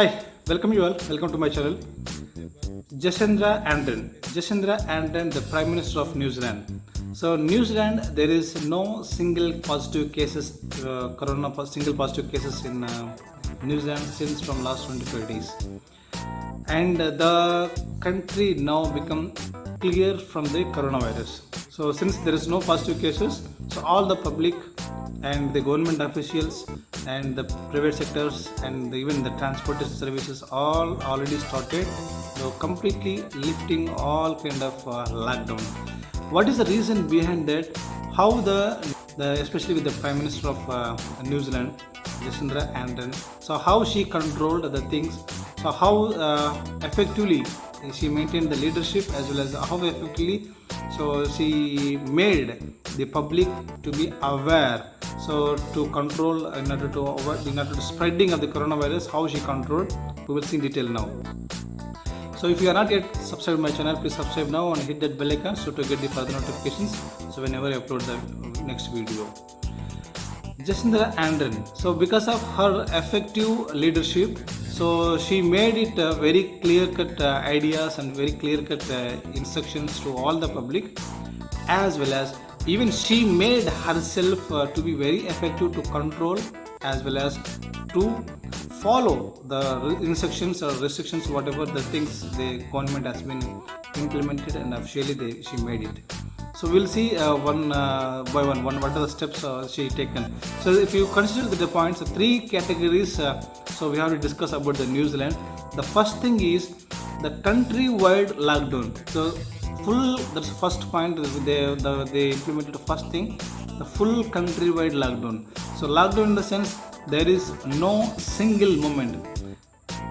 Hi, welcome you all. Welcome to my channel. Jacinda Ardern, the Prime Minister of New Zealand. So New Zealand, there is no single positive cases, single positive cases in New Zealand since from last 25 days, and the country now become clear from the coronavirus. So since there is no positive cases, so all the public and the government officials and the private sectors and even the transportation services all already started so completely lifting all kind of lockdown. What is the reason behind that? How the especially with the Prime Minister of New Zealand, Jacinda Ardern, so how she controlled the things, so how effectively she maintained the leadership as well as how effectively so she made the public to be aware, so to control in order to avoid spreading of the coronavirus, how she controlled, we will see in detail now. So if you are not yet subscribed to my channel, please subscribe now and hit that bell icon so to get the further notifications, so whenever I upload the next video. Jacinda Ardern, so because of her effective leadership, so she made it very clear-cut ideas and very clear-cut instructions to all the public, as well as even she made herself to be very effective to control as well as to follow the instructions or restrictions, whatever the things the government has been implemented, and officially she made it. So we'll see one by one what are the steps she taken. So if you consider the points, three categories, so we have to discuss about the New Zealand. The first thing is the countrywide lockdown. So that's the first point. They implemented the first thing, the full countrywide lockdown. So lockdown in the sense there is no single moment,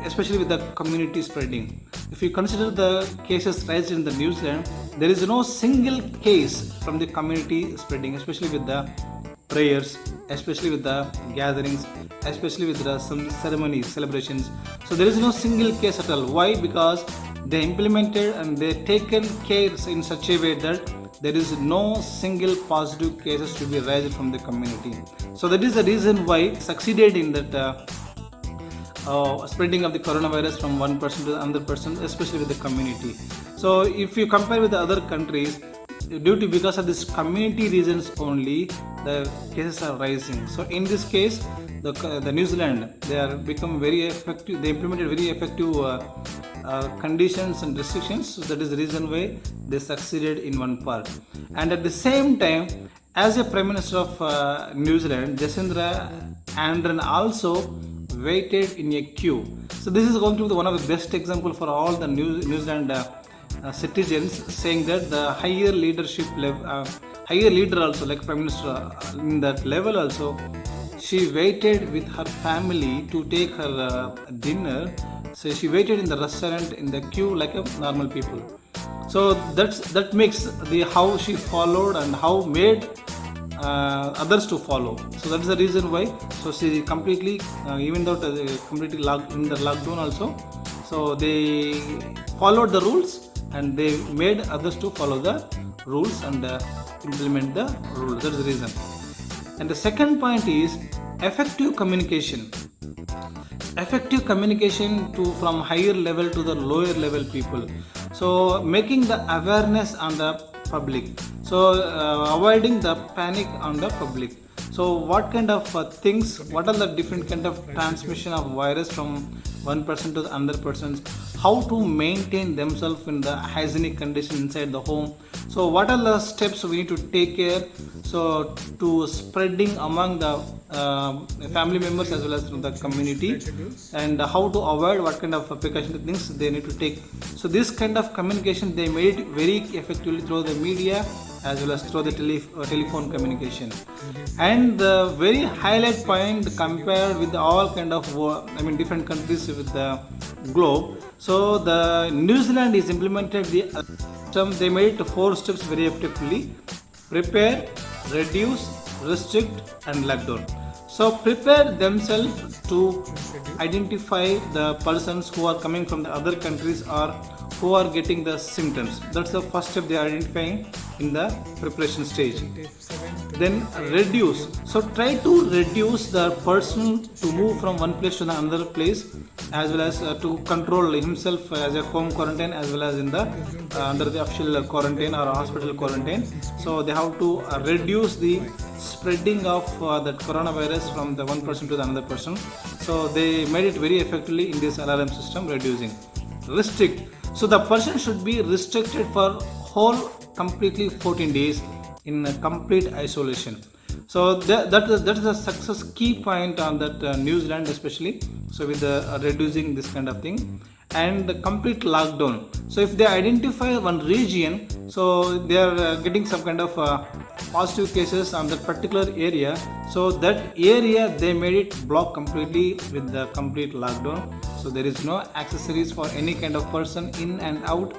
especially with the community spreading. If you consider the cases raised in the New Zealand, there is no single case from the community spreading, especially with the prayers, especially with the gatherings, especially with the some ceremonies, celebrations. So there is no single case at all. Why? Because they implemented and they taken care in such a way that there is no single positive cases to be raised from the community. So that is the reason why succeeded in that spreading of the coronavirus from one person to another person, especially with the community. So if you compare with the other countries, because of this community reasons only, the cases are rising. So in this case, the New Zealand, they are become very effective. They implemented very effective conditions and restrictions. So that is the reason why they succeeded in one part. And at the same time, as a Prime Minister of New Zealand, Jacinda Ardern also waited in a queue. So this is going to be one of the best example for all the New Zealand citizens, saying that the higher leadership level, higher leader also like Prime Minister in that level also, she waited with her family to take her dinner. So she waited in the restaurant in the queue like a normal people. So that makes the how she followed and how made others to follow. So that is the reason why. So she completely, even though completely locked in the lockdown also, so they followed the rules and they made others to follow the rules and implement the rules. That's the reason. And the second point is effective communication. Effective communication to from higher level to the lower level people. So making the awareness on the public. So avoiding the panic on the public. So what kind of things, what are the different kind of transmission of virus from one person to the another person, how to maintain themselves in the hygienic condition inside the home. So what are the steps we need to take care, so to spreading among the family members as well as from the community, and how to avoid what kind of precaution things they need to take. So this kind of communication they made very effectively through the media as well as through the telephone communication. And the very highlight point compared with all kind of different countries with the globe. So the New Zealand is implemented they made it 4 steps very effectively: prepare, reduce, restrict and lockdown. So prepare themselves to identify the persons who are coming from the other countries or who are getting the symptoms. That's the first step they are identifying in the preparation stage. then reduce. So try to reduce the person to move from one place to the another place, as well as to control himself as a home quarantine, as well as in the under the official quarantine or hospital quarantine. So they have to reduce the spreading of that coronavirus from the one person to the another person. So they made it very effectively in this alarm system. Reducing, restrict. So the person should be restricted for whole completely 14 days in a complete isolation. So that is a success key point on that New Zealand especially. So with the reducing this kind of thing, and the complete lockdown. So if they identify one region, so they are getting some kind of positive cases on that particular area, so that area they made it block completely with the complete lockdown. So there is no accessories for any kind of person in and out.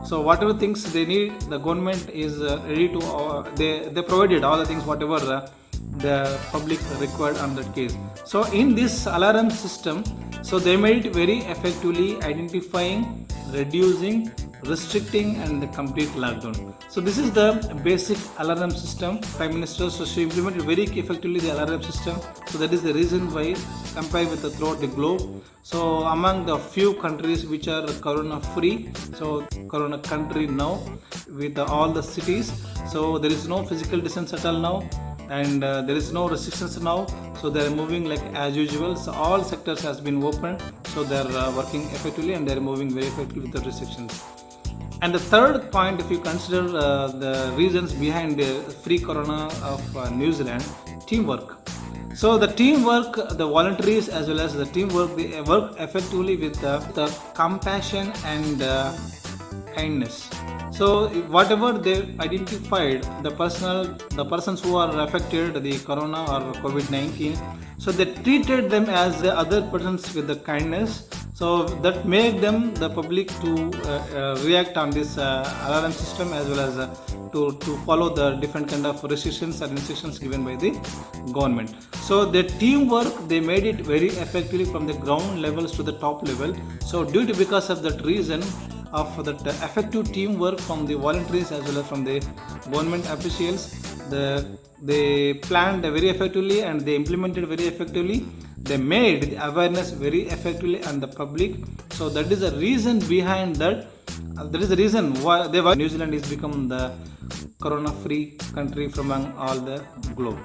So whatever things they need, the government is ready to they provided all the things whatever the public required on that case. So in this alarm system, so they made it very effectively identifying, reducing, restricting, and the complete lockdown. So this is the basic alarm system. Prime Minister, so she implemented very effectively the alarm system. So that is the reason why, compared with throughout the globe, so among the few countries which are corona free, so corona country now with all the cities, so there is no physical distance at all now, and there is no restrictions now. So they are moving like as usual. So all sectors has been opened, so they are working effectively, and they are moving very effectively with the restrictions. And the third point, if you consider the reasons behind the free corona of New Zealand, teamwork. So the teamwork, the voluntaries as well as the teamwork, they work effectively with the compassion and kindness. So whatever they identified, the persons who are affected the corona or COVID-19, so they treated them as the other persons with the kindness. So that made them the public to react on this alarm system, as well as to follow the different kind of restrictions and instructions given by the government. So the teamwork, they made it very effectively from the ground levels to the top level. So because of that reason of that effective teamwork from the voluntaries as well as from the government officials, they planned very effectively and they implemented very effectively. They made the awareness very effectively on the public. So that is the reason behind that. That is the reason why New Zealand is become the corona free country from among all the globe.